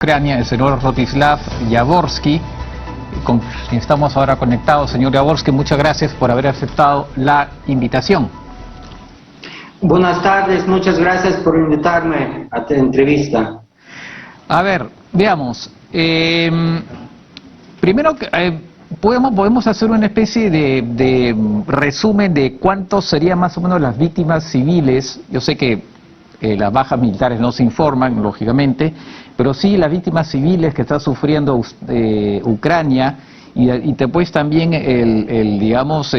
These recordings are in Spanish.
Ucrania, el señor Rostislav Yavorski, con quien estamos ahora conectados. Señor Yavorski, muchas gracias por haber aceptado la invitación. Buenas tardes, muchas gracias por invitarme a esta entrevista. A ver, veamos. Primero, podemos hacer una especie de resumen de cuántos serían más o menos las víctimas civiles. Yo sé que las bajas militares no se informan, lógicamente, pero sí las víctimas civiles que está sufriendo Ucrania, y después también digamos,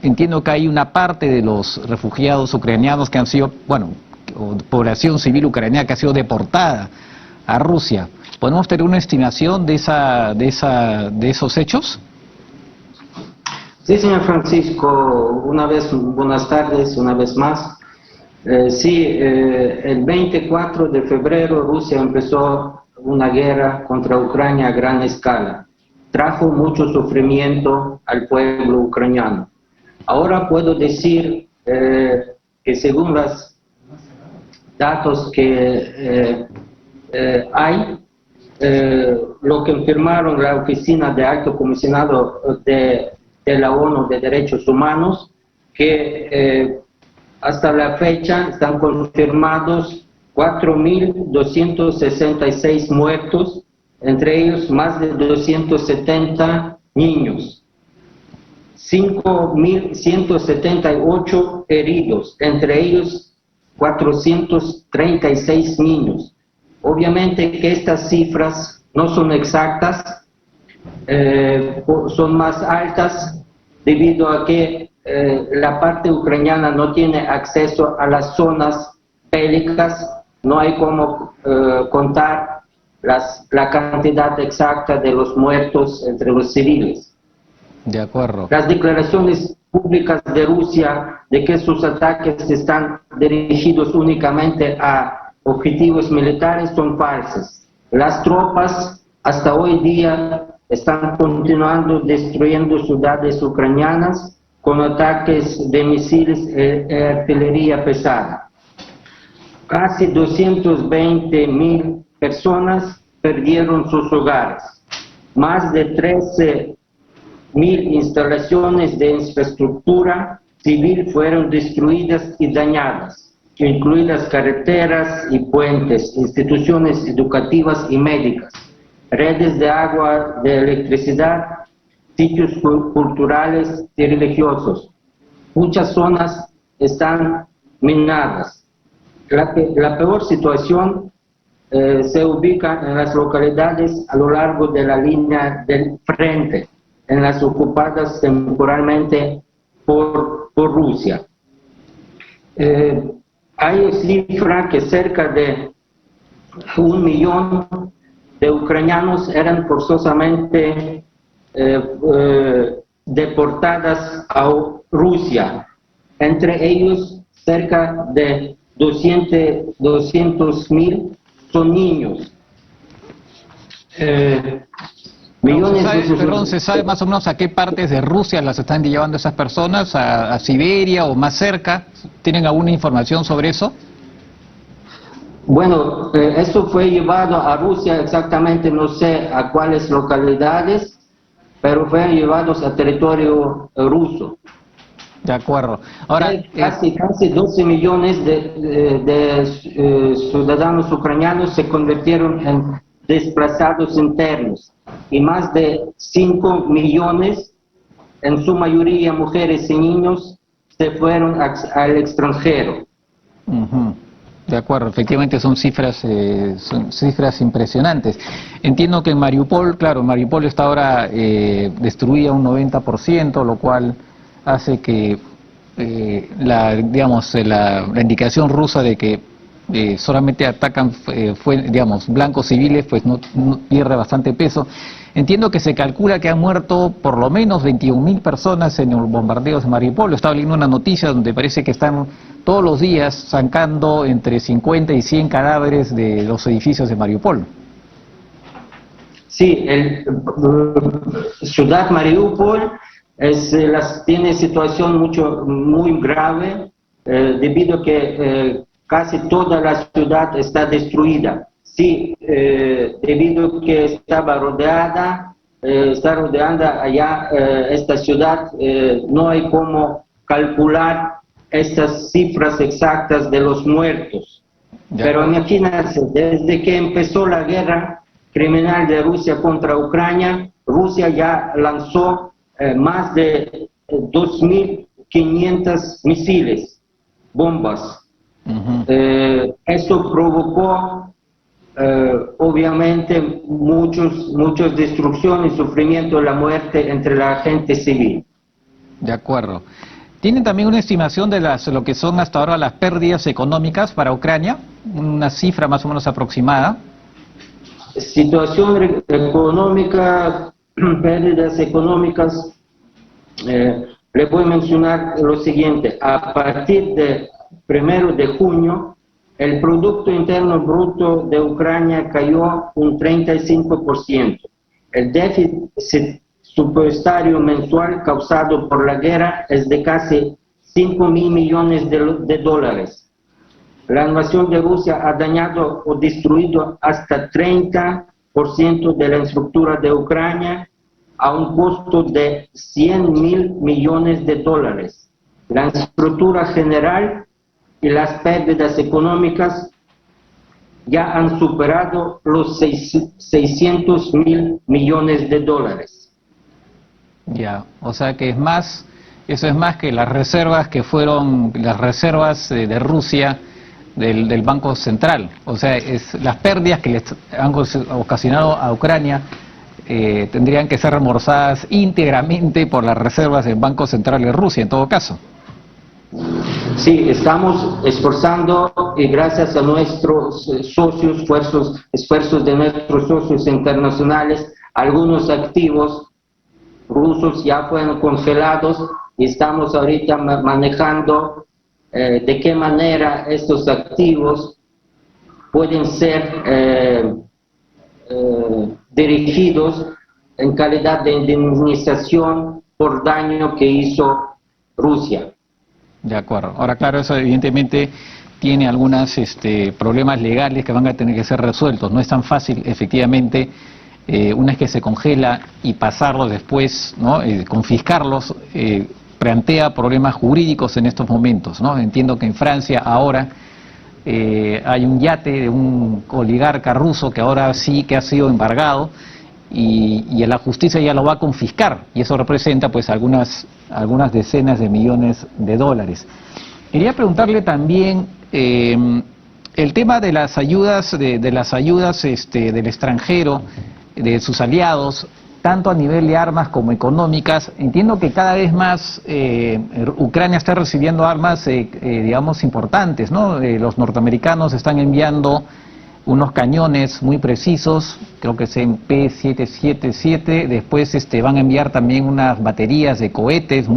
entiendo que hay una parte de los refugiados ucranianos que han sido, bueno, población civil ucraniana que ha sido deportada a Rusia. ¿Podemos tener una estimación de esos hechos? Sí, señor Francisco, buenas tardes, una vez más. El 24 de febrero Rusia empezó una guerra contra Ucrania a gran escala. Trajo mucho sufrimiento al pueblo ucraniano. Ahora puedo decir que según los datos que hay, lo que firmaron la Oficina de Alto Comisionado de la ONU de Derechos Humanos, que hasta la fecha están confirmados 4.266 muertos, entre ellos más de 270 niños, 5.178 heridos, entre ellos 436 niños. Obviamente que estas cifras no son exactas, son más altas debido a que la parte ucraniana no tiene acceso a las zonas bélicas, no hay cómo contar la cantidad exacta de los muertos entre los civiles. De acuerdo. Las declaraciones públicas de Rusia de que sus ataques están dirigidos únicamente a objetivos militares son falsas. Las tropas hasta hoy día están continuando destruyendo ciudades ucranianas con ataques de misiles y artillería pesada. Casi 220.000 personas perdieron sus hogares. Más de 13.000 instalaciones de infraestructura civil fueron destruidas y dañadas, incluidas carreteras y puentes, instituciones educativas y médicas, redes de agua, de electricidad, sitios culturales y religiosos. Muchas zonas están minadas. La peor situación se ubica en las localidades a lo largo de la línea del frente, en las ocupadas temporalmente por Rusia. Hay cifra que cerca de 1 millón de ucranianos eran forzosamente deportadas a Rusia, entre ellos cerca de 200.000 son niños. ¿Se sabe más o menos a qué partes de Rusia las están llevando esas personas? ¿A Siberia o más cerca? ¿Tienen alguna información sobre eso? Bueno, eso fue llevado a Rusia, exactamente no sé a cuáles localidades, pero fueron llevados a territorio ruso. De acuerdo. Ahora, casi 12 millones de ciudadanos ucranianos se convirtieron en desplazados internos y más de 5 millones, en su mayoría mujeres y niños, se fueron al extranjero. De acuerdo, efectivamente son cifras impresionantes. Entiendo que en Mariupol, claro, Mariupol está ahora destruida un 90%, lo cual hace que la indicación rusa de que solamente atacan blancos civiles, pues no pierde bastante peso. Entiendo que se calcula que han muerto por lo menos 21.000 personas en los bombardeos de Mariupol. Estaba leyendo una noticia donde parece que están todos los días sacando entre 50 y 100 cadáveres de los edificios de Mariupol. Sí, ciudad Mariupol tiene situación muy grave debido a que casi toda la ciudad está destruida. Sí, debido a que estaba rodeada, está rodeada allá esta ciudad, no hay cómo calcular estas cifras exactas de los muertos. Pero imagínense, desde que empezó la guerra criminal de Rusia contra Ucrania, Rusia ya lanzó más de 2.500 misiles, bombas. Eso provocó obviamente muchas destrucciones, sufrimiento, la muerte entre la gente civil. De acuerdo. ¿Tienen también una estimación de lo que son hasta ahora las pérdidas económicas para Ucrania? Una cifra más o menos aproximada. Situación económica, pérdidas económicas, le voy a mencionar lo siguiente. A partir del 1 de junio, el Producto Interno Bruto de Ucrania cayó un 35%. El déficit presupuestario mensual causado por la guerra es de casi 5.000 millones de dólares. La invasión de Rusia ha dañado o destruido hasta 30% de la estructura de Ucrania a un costo de 100.000 millones de dólares. La estructura general y las pérdidas económicas ya han superado los 600.000 millones de dólares. Ya, o sea que eso es más que las reservas que fueron las reservas de Rusia del Banco Central. O sea, las pérdidas que les han ocasionado a Ucrania tendrían que ser remorsadas íntegramente por las reservas del Banco Central de Rusia, en todo caso. Sí, estamos esforzando y gracias a nuestros socios, esfuerzos de nuestros socios internacionales, algunos activos rusos ya fueron congelados y estamos ahorita manejando de qué manera estos activos pueden ser dirigidos en calidad de indemnización por daño que hizo Rusia. De acuerdo. Ahora, claro, eso evidentemente tiene algunos problemas legales que van a tener que ser resueltos. No es tan fácil, efectivamente, una vez que se congela y pasarlos después, ¿no? Confiscarlos, plantea problemas jurídicos en estos momentos, ¿no? Entiendo que en Francia ahora hay un yate de un oligarca ruso que ahora sí que ha sido embargado y la justicia ya lo va a confiscar y eso representa pues algunas decenas de millones de dólares. Quería preguntarle también el tema de las ayudas del extranjero, de sus aliados, tanto a nivel de armas como económicas. Entiendo que cada vez más Ucrania está recibiendo armas, digamos, importantes, ¿no? Los norteamericanos están enviando unos cañones muy precisos, creo que es en P777, después van a enviar también unas baterías de cohetes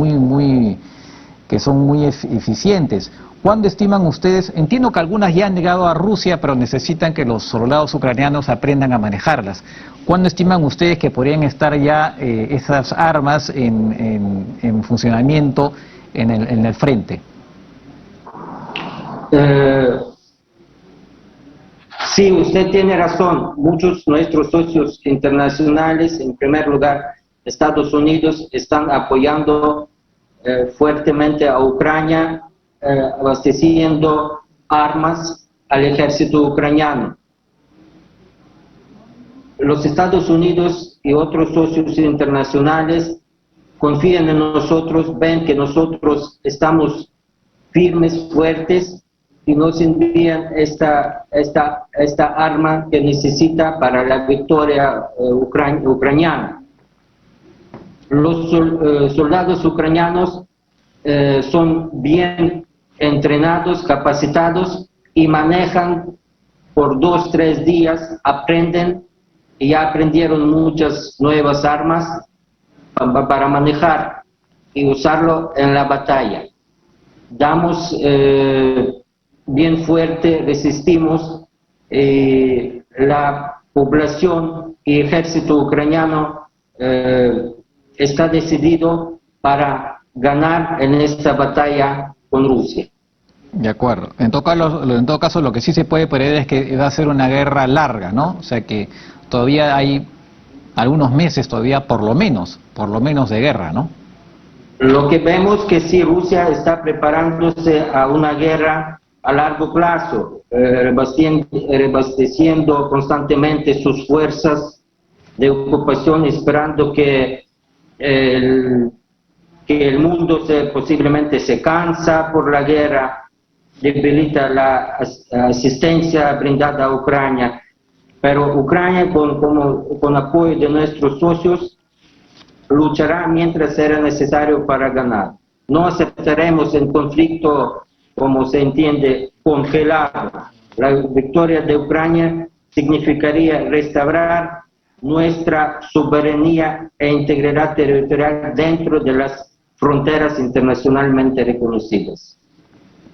que son muy eficientes. ¿Cuándo estiman ustedes? Entiendo que algunas ya han llegado a Rusia, pero necesitan que los soldados ucranianos aprendan a manejarlas. ¿Cuándo estiman ustedes que podrían estar ya esas armas en funcionamiento en el frente? Sí, usted tiene razón. Muchos de nuestros socios internacionales, en primer lugar Estados Unidos, están apoyando fuertemente a Ucrania, abasteciendo armas al ejército ucraniano. Los Estados Unidos y otros socios internacionales confían en nosotros, ven que nosotros estamos firmes, fuertes, y nos envían esta arma que necesita para la victoria ucraniana. Los soldados ucranianos son bien entrenados, capacitados y manejan por 2-3 días, aprenden y ya aprendieron muchas nuevas armas para manejar y usarlo en la batalla. Damos bien fuerte, resistimos, la población y ejército ucraniano está decidido para ganar en esta batalla con Rusia. De acuerdo. En todo caso, lo que sí se puede prever es que va a ser una guerra larga, ¿no? O sea que todavía hay algunos meses todavía por lo menos de guerra, ¿no? Lo que vemos que sí, Rusia está preparándose a una guerra a largo plazo, rebasteciendo constantemente sus fuerzas de ocupación, esperando que el mundo posiblemente se cansa por la guerra, debilita la asistencia brindada a Ucrania, pero Ucrania con apoyo de nuestros socios luchará mientras será necesario para ganar. No aceptaremos el conflicto, como se entiende, congelado. La victoria de Ucrania significaría restaurar nuestra soberanía e integridad territorial dentro de las fronteras internacionalmente reconocidas.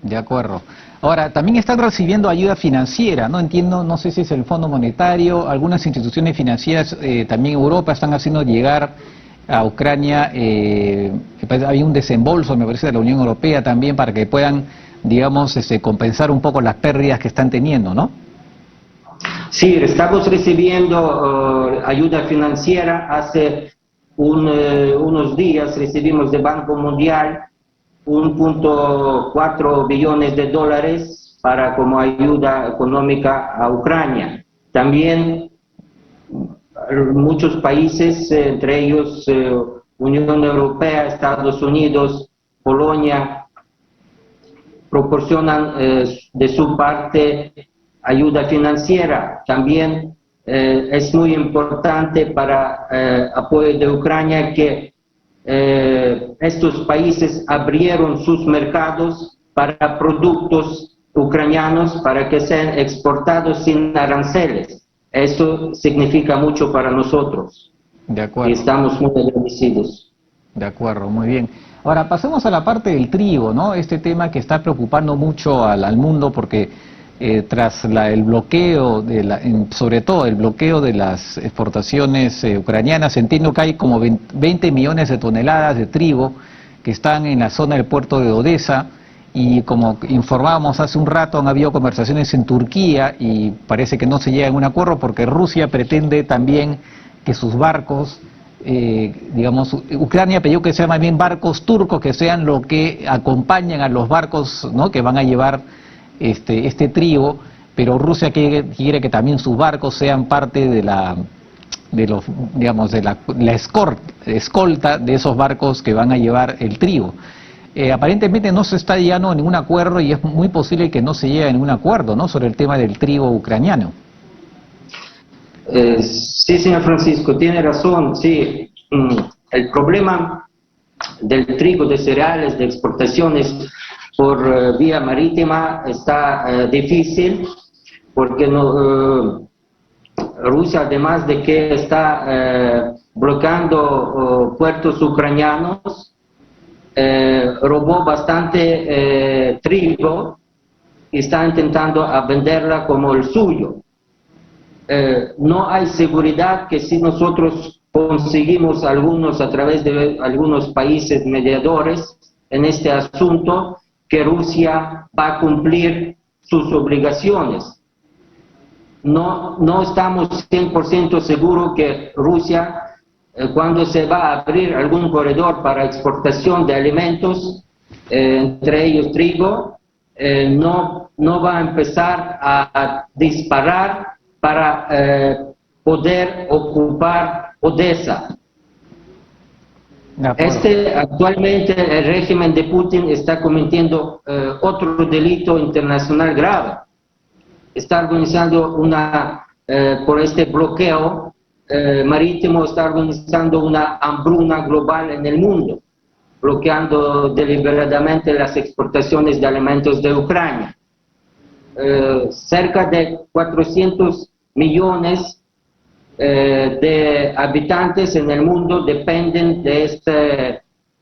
De acuerdo. Ahora, también están recibiendo ayuda financiera, ¿no? Entiendo, no sé si es el Fondo Monetario, algunas instituciones financieras también en Europa están haciendo llegar a Ucrania, había un desembolso, me parece, de la Unión Europea también para que puedan, digamos, compensar un poco las pérdidas que están teniendo, ¿no? Sí, estamos recibiendo ayuda financiera. Hace unos días recibimos del Banco Mundial 1.4 billones de dólares como ayuda económica a Ucrania. También muchos países, entre ellos Unión Europea, Estados Unidos, Polonia, proporcionan de su parte ayuda financiera. También es muy importante para apoyo de Ucrania que estos países abrieron sus mercados para productos ucranianos para que sean exportados sin aranceles. Esto significa mucho para nosotros. De acuerdo. Y estamos muy agradecidos. De acuerdo, muy bien. Ahora, pasemos a la parte del trigo, ¿no? Este tema que está preocupando mucho al mundo porque tras el bloqueo, sobre todo el bloqueo de las exportaciones ucranianas, entiendo que hay como 20 millones de toneladas de trigo que están en la zona del puerto de Odesa. Y como informábamos hace un rato, han habido conversaciones en Turquía y parece que no se llega a un acuerdo porque Rusia pretende también que sus barcos, digamos, Ucrania pidió que sean más bien barcos turcos, que sean lo que acompañan a los barcos, ¿no?, que van a llevar este trigo, pero Rusia quiere que también sus barcos sean parte de la escolta de esos barcos que van a llevar el trigo. Aparentemente no se está llegando a ningún acuerdo y es muy posible que no se llegue a ningún acuerdo, ¿no?, sobre el tema del trigo ucraniano. Sí, señor Francisco, tiene razón. Sí, el problema del trigo, de cereales, de exportaciones por vía marítima está difícil porque Rusia, además de que está bloqueando puertos ucranianos, robó bastante trigo y está intentando venderla como el suyo. No hay seguridad que si nosotros conseguimos a través de algunos países mediadores en este asunto, que Rusia va a cumplir sus obligaciones. No estamos 100% seguros que Rusia, cuando se va a abrir algún corredor para exportación de alimentos, entre ellos trigo, no va a empezar a disparar para poder ocupar Odesa. Actualmente el régimen de Putin está cometiendo otro delito internacional grave. Está organizando por este bloqueo marítimo, está organizando una hambruna global en el mundo, bloqueando deliberadamente las exportaciones de alimentos de Ucrania. Cerca de 400 millones de habitantes en el mundo dependen de estos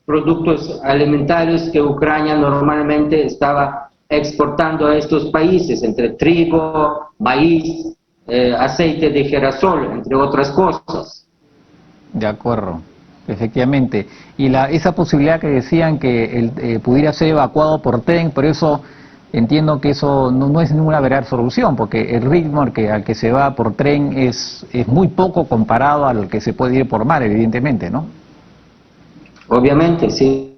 productos alimentarios que Ucrania normalmente estaba exportando a estos países, entre trigo, maíz, aceite de girasol, entre otras cosas. De acuerdo, efectivamente. Y esa posibilidad que decían que pudiera ser evacuado por tren, por eso entiendo que eso no es ninguna verdadera solución, porque el ritmo al que se va por tren es muy poco comparado al que se puede ir por mar, evidentemente, ¿no? Obviamente, sí.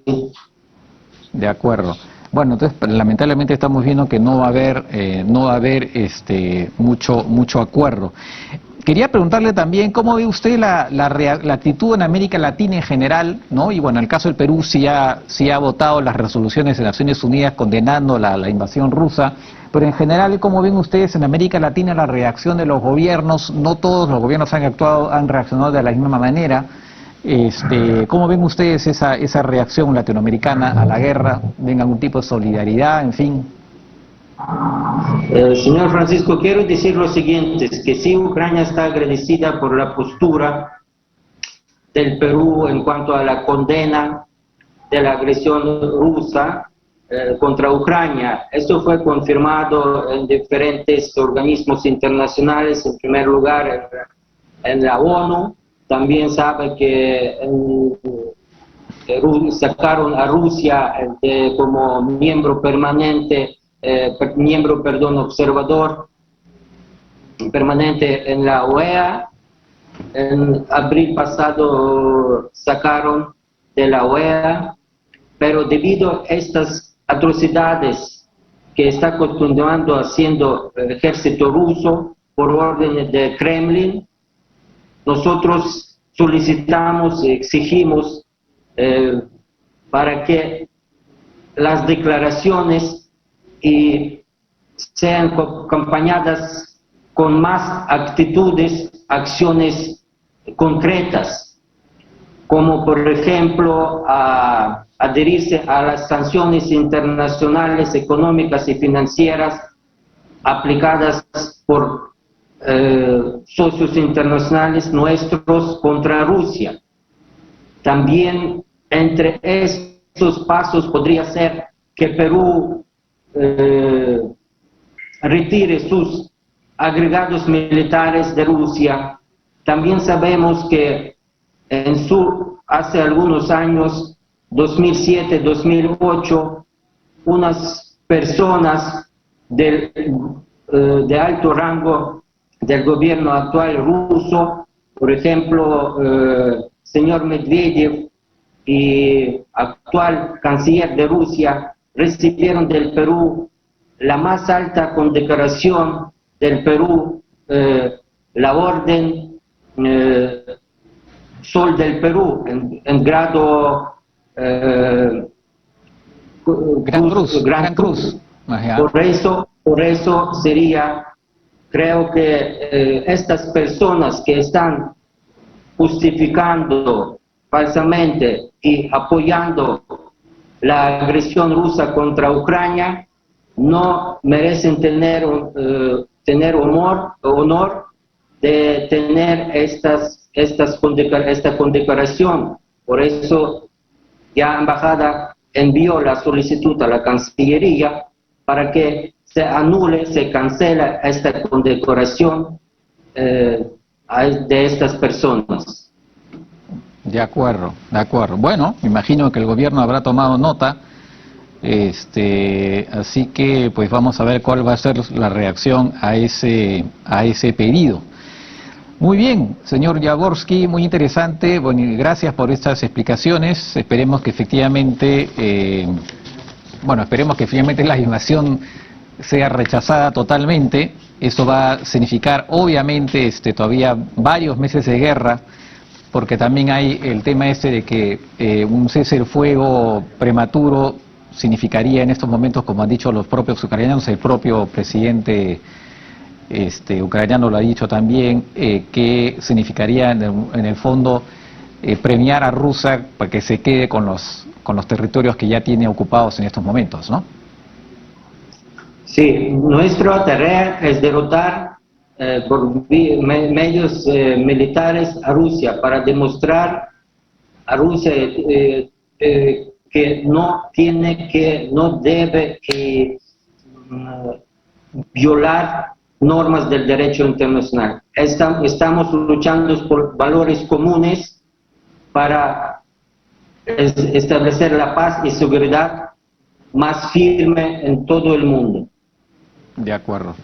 De acuerdo. Bueno, entonces lamentablemente estamos viendo que no va a haber mucho acuerdo. Quería preguntarle también cómo ve usted la actitud en América Latina en general, ¿no? Y bueno, en el caso del Perú sí ha votado las resoluciones de Naciones Unidas condenando la invasión rusa, pero en general, ¿cómo ven ustedes en América Latina la reacción de los gobiernos? No todos los gobiernos han reaccionado de la misma manera. ¿Cómo ven ustedes esa reacción latinoamericana a la guerra? ¿Ven algún tipo de solidaridad, en fin? Señor Francisco, quiero decir lo siguiente, es que sí, Ucrania está agradecida por la postura del Perú en cuanto a la condena de la agresión rusa contra Ucrania. Esto fue confirmado en diferentes organismos internacionales, en primer lugar en la ONU. También sabe que sacaron a Rusia como miembro permanente, observador permanente en la OEA. En abril pasado sacaron de la OEA, pero debido a estas atrocidades que está continuando haciendo el ejército ruso por órdenes de Kremlin, nosotros solicitamos y exigimos para que las declaraciones sean acompañadas con más acciones concretas, como por ejemplo adherirse a las sanciones internacionales económicas y financieras aplicadas por socios internacionales nuestros contra Rusia. También entre estos pasos podría ser que Perú retire sus agregados militares de Rusia. También sabemos que hace algunos años, 2007-2008, unas personas de alto rango del gobierno actual ruso, por ejemplo, señor Medvedev y actual canciller de Rusia, recibieron del Perú la más alta condecoración del Perú, la Orden Sol del Perú, en grado Gran Cruz. Por eso sería, creo que estas personas que están justificando falsamente y apoyando la agresión rusa contra Ucrania no merecen tener honor de tener esta condecoración. Por eso ya la embajada envió la solicitud a la Cancillería para que se anule, se cancela esta condecoración de estas personas. De acuerdo, de acuerdo. Bueno, me imagino que el gobierno habrá tomado nota, así que pues vamos a ver cuál va a ser la reacción a ese pedido. Muy bien, señor Jaworski, muy interesante. Bueno, y gracias por estas explicaciones. Esperemos que efectivamente, la invasión sea rechazada totalmente. Eso va a significar, obviamente, todavía varios meses de guerra, porque también hay el tema de que un cese del fuego prematuro significaría en estos momentos, como han dicho los propios ucranianos, el propio presidente ucraniano lo ha dicho también, que significaría en el fondo premiar a Rusia para que se quede con los territorios que ya tiene ocupados en estos momentos, ¿no? Sí, nuestra tarea es derrotar por medios militares a Rusia, para demostrar a Rusia que no debe violar normas del derecho internacional. Estamos luchando por valores comunes para establecer la paz y seguridad más firme en todo el mundo. De acuerdo.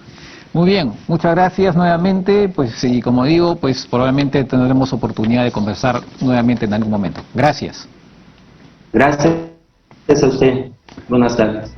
Muy bien, muchas gracias nuevamente, pues y como digo, pues probablemente tendremos oportunidad de conversar nuevamente en algún momento. Gracias. Gracias a usted. Buenas tardes.